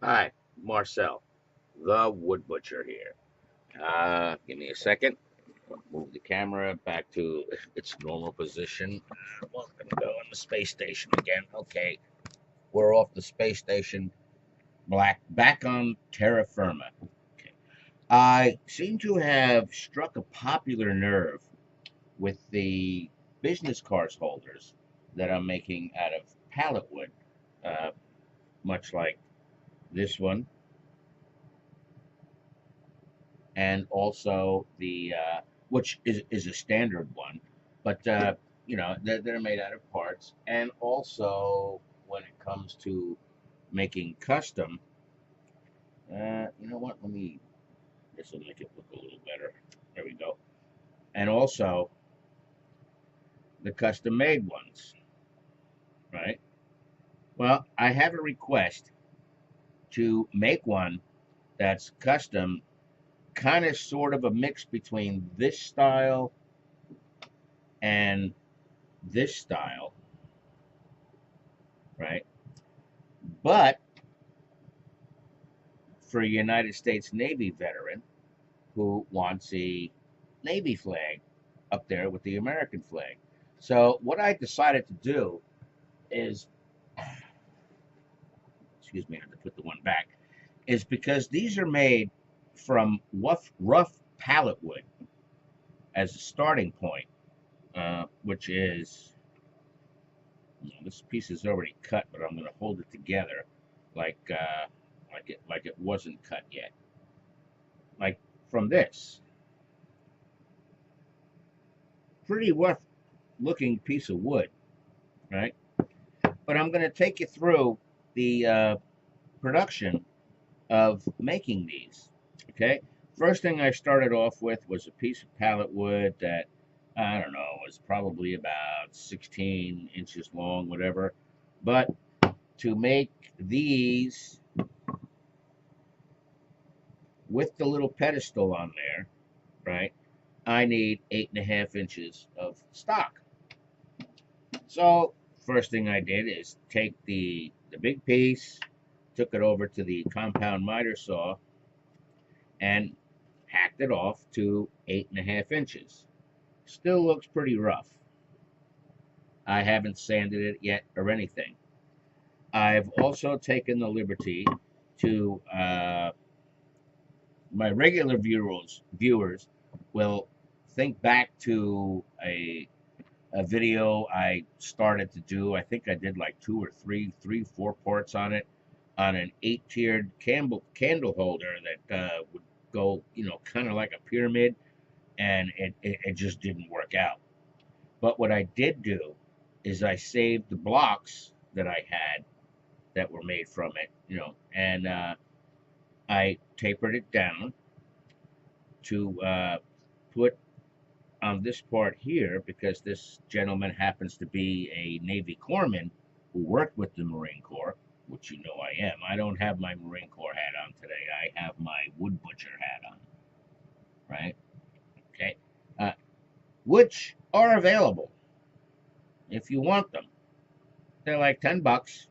Hi, Marcel, the Wood Butcher here. Give me a second. Move the camera back to its normal position. Welcome to go on the space station again. Okay, we're off the space station. Back on terra firma. Okay. I seem to have struck a popular nerve with the business cards holders that I'm making out of pallet wood, uh, much like this one and also the which is a standard one, but they're made out of parts. And also when it comes to making custom, you know what? Let me this will make it look a little better. There we go. And also the custom made ones, right? Well, I have a request to make one that's custom, kind of sort of a mix between this style and this style, right? But for a United States Navy veteran who wants a Navy flag up there with the American flag. So what I decided to do is, excuse me, I have to put the one back, is because these are made from rough pallet wood as a starting point, which is, this piece is already cut, but I'm going to hold it together like it wasn't cut yet, like from this pretty rough looking piece of wood, right? But I'm going to take you through the production of making these. Okay. First thing I started off with was a piece of pallet wood that I don't know was probably about 16 inches long, whatever. But to make these with the little pedestal on there, right? I need 8.5 inches of stock. So first thing I did is take the big piece, took it over to the compound miter saw, and hacked it off to 8.5 inches. Still looks pretty rough. I haven't sanded it yet or anything. I've also taken the liberty to my regular viewers will think back to a video I started to do. I think I did like two or four parts on it, on an 8-tiered candle holder that would go, kind of like a pyramid, and it just didn't work out. But what I did do is I saved the blocks that I had that were made from it, and I tapered it down to put on this part here, because this gentleman happens to be a Navy corpsman who worked with the Marine Corps, which you know I am. I don't have my Marine Corps hat on today. I have my wood butcher hat on, right? Okay. Uh, which are available if you want them. They're like $10.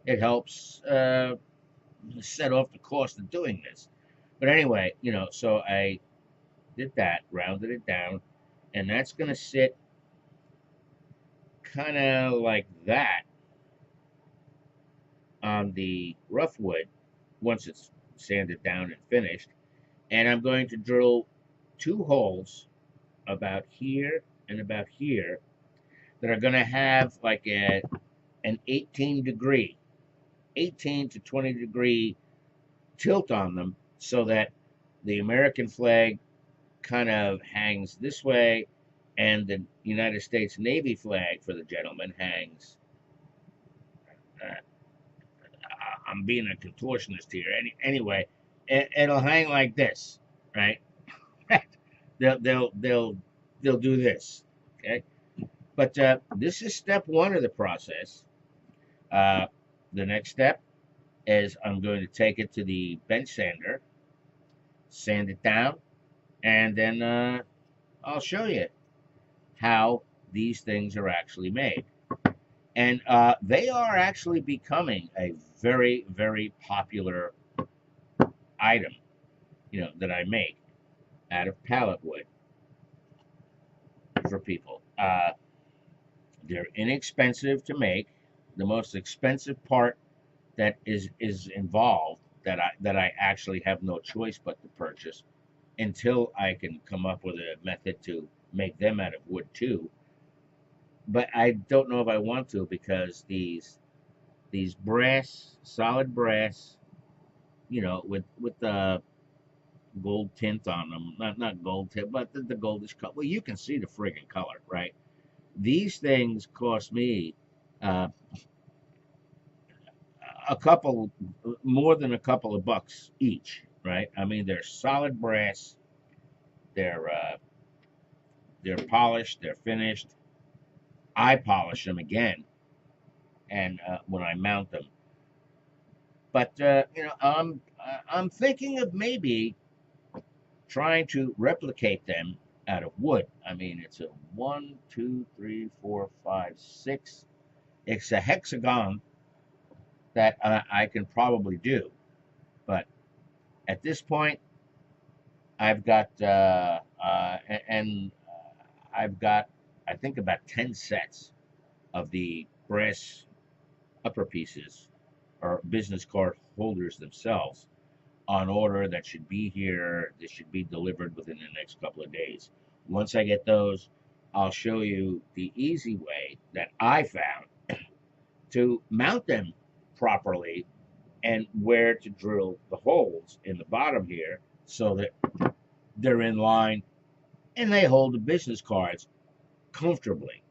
It helps set off the cost of doing this. But anyway, so I did that, rounded it down, and that's going to sit kind of like that on the rough wood once it's sanded down and finished. And I'm going to drill two holes about here and about here that are going to have like an 18 to 20 degree tilt on them, so that the American flag kind of hangs this way and the United States Navy flag for the gentleman hangs. Uh, I'm being a contortionist here. Anyway, it'll hang like this, right? they'll they'll they'll they'll do this, okay? But this is step one of the process. Uh, the next step is I'm going to take it to the bench sander, sand it down, and then I'll show you how these things are actually made. And they are actually becoming a very, very popular item, that I make out of pallet wood for people. They're inexpensive to make. The most expensive part that is involved, that I actually have no choice but to purchase until I can come up with a method to make them out of wood too. But I don't know if I want to, because these brass, solid brass, with the gold tint on them, not gold tint, but the goldish color. Well, you can see the friggin' color, right? These things cost me uh, a couple, more than a couple of bucks each, right? I mean, they're solid brass. They're polished. They're finished. I polish them again, and when I mount them. But I'm thinking of maybe trying to replicate them out of wood. I mean, it's a one, two, three, four, five, six. It's a hexagon that I can probably do. But at this point, I've got and I've got, I think, about 10 sets of the brass upper pieces, or business card holders themselves, on order, that should be here. This should be delivered within the next couple of days. Once I get those, I'll show you the easy way that I found to mount them properly, and where to drill the holes in the bottom here so that they're in line and they hold the business cards comfortably,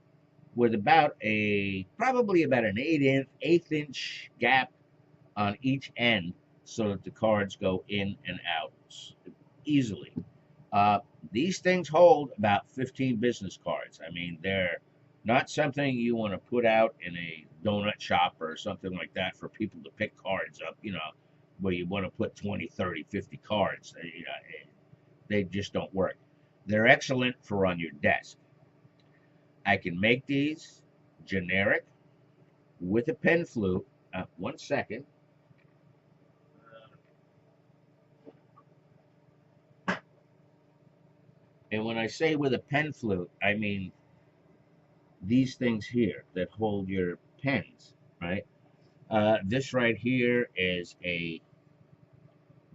with probably about an eighth inch gap on each end, so that the cards go in and out easily. Uh, these things hold about 15 business cards. I mean, they're not something you want to put out in a donut shop or something like that for people to pick cards up, where you want to put 20, 30, 50 cards. They just don't work. They're excellent for on your desk. I can make these generic with a pen flute. One second. And when I say with a pen flute, I mean these things here that hold your pens, right? This right here is a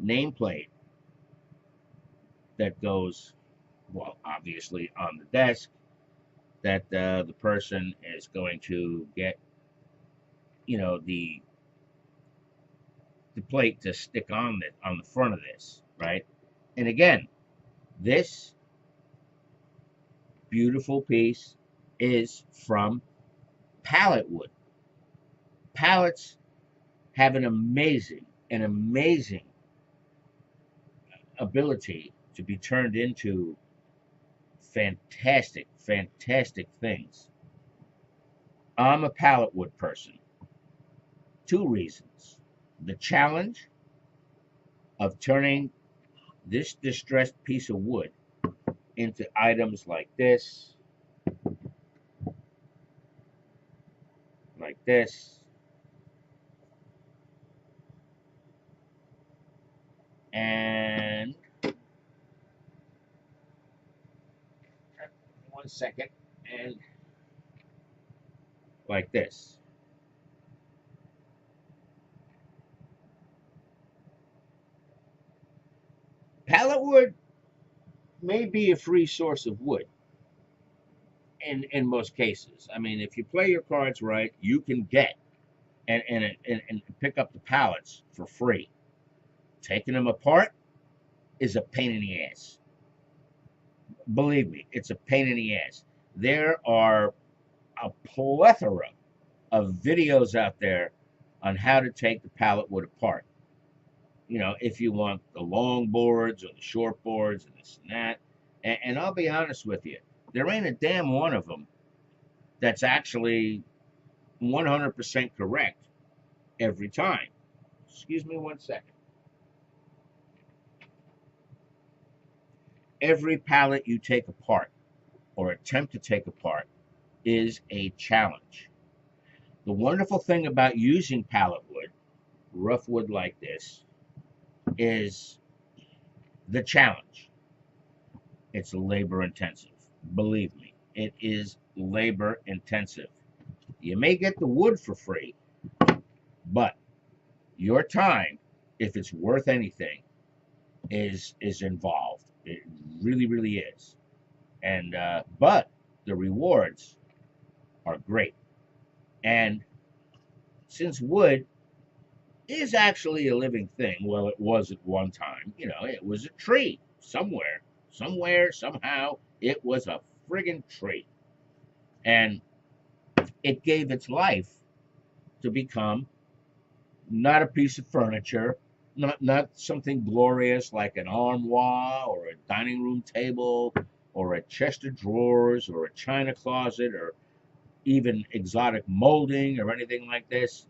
nameplate that goes, well, obviously on the desk, that the person is going to get, the plate to stick on the front of this, right? And again, this beautiful piece is from pallet wood. Pallets have an amazing ability to be turned into fantastic, fantastic things. I'm a pallet wood person. Two reasons: the challenge of turning this distressed piece of wood into items like this, and one second, and like this. Pallet wood may be a free source of wood in most cases. I mean, if you play your cards right, you can get and pick up the pallets for free. Taking them apart is a pain in the ass. Believe me, it's a pain in the ass. There are a plethora of videos out there on how to take the pallet wood apart. If you want the long boards or the short boards and this and that. And I'll be honest with you, there ain't a damn one of them that's actually 100% correct every time. Excuse me one second. Every pallet you take apart or attempt to take apart is a challenge. The wonderful thing about using pallet wood, rough wood like this, is the challenge. It's labor intensive. Believe me, it is labor intensive. You may get the wood for free, but your time, if it's worth anything, is involved. It really is. And but the rewards are great. And since wood is actually a living thing, well, it was at one time. You know, it was a tree somewhere, somehow. It was a friggin' tree, and it gave its life to become not a piece of furniture, not something glorious like an armoire or a dining room table or a chest of drawers or a china closet or even exotic molding or anything like this,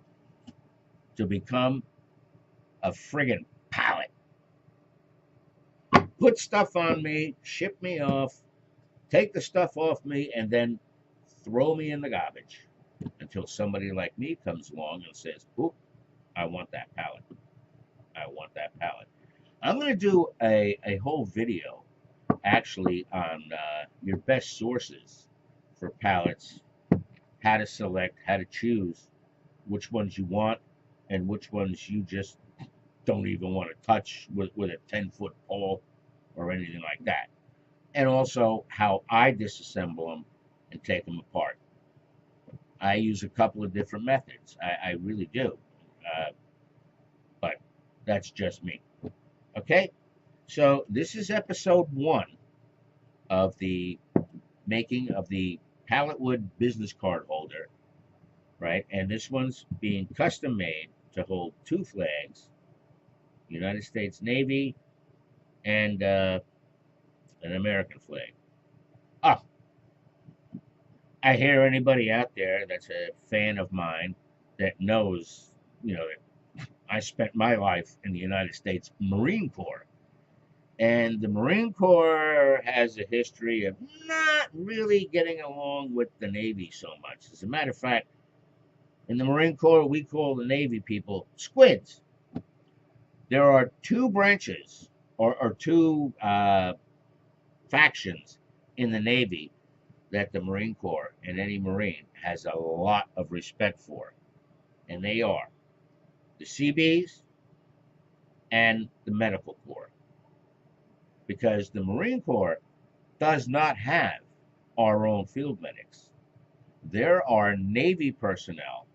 to become a friggin' pallet. Put stuff on me, ship me off, take the stuff off me, and then throw me in the garbage until somebody like me comes along and says, "Oop, I want that pallet. I want that pallet." I'm going to do a whole video actually on your best sources for pallets, how to select, how to choose which ones you want and which ones you just don't even want to touch with a 10-foot pole or anything like that. And also how I disassemble them and take them apart. I use a couple of different methods. I really do. But that's just me. Okay? So this is episode 1 of the making of the pallet wood business card holder, right? And this one's being custom made to hold 2 flags, United States Navy and an American flag. Oh, I hear anybody out there that's a fan of mine that knows, that I spent my life in the United States Marine Corps. And the Marine Corps has a history of not really getting along with the Navy so much. As a matter of fact, in the Marine Corps, we call the Navy people squids. There are 2 branches or 2 factions in the Navy that the Marine Corps and any Marine has a lot of respect for. And they are the Seabees and the Medical Corps. Because the Marine Corps does not have our own field medics. There are Navy personnel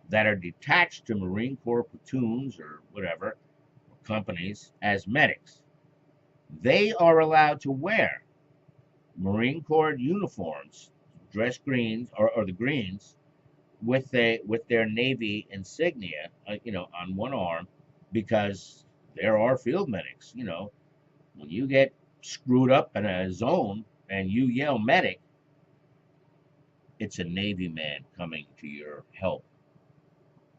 that are detached to Marine Corps platoons or whatever, companies, as medics. They are allowed to wear Marine Corps uniforms, dress greens or the greens, with their Navy insignia, on one arm, because there are field medics. When you get screwed up in a zone and you yell medic, it's a Navy man coming to your help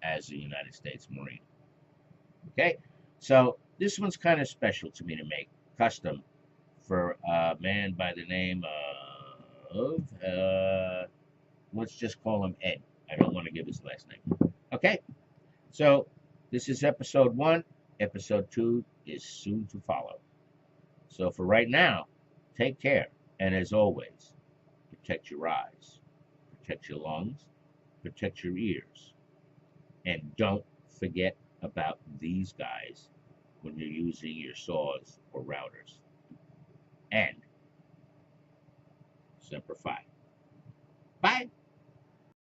as a United States Marine. Okay, so this one's kind of special to me to make, custom, for a man by the name of, let's just call him Ed. I don't want to give his last name. Okay, so this is episode 1. Episode 2 is soon to follow. So for right now, take care. And as always, protect your eyes, protect your lungs, protect your ears. And don't forget about these guys when you're using your saws or routers. And Semper Fi. Bye.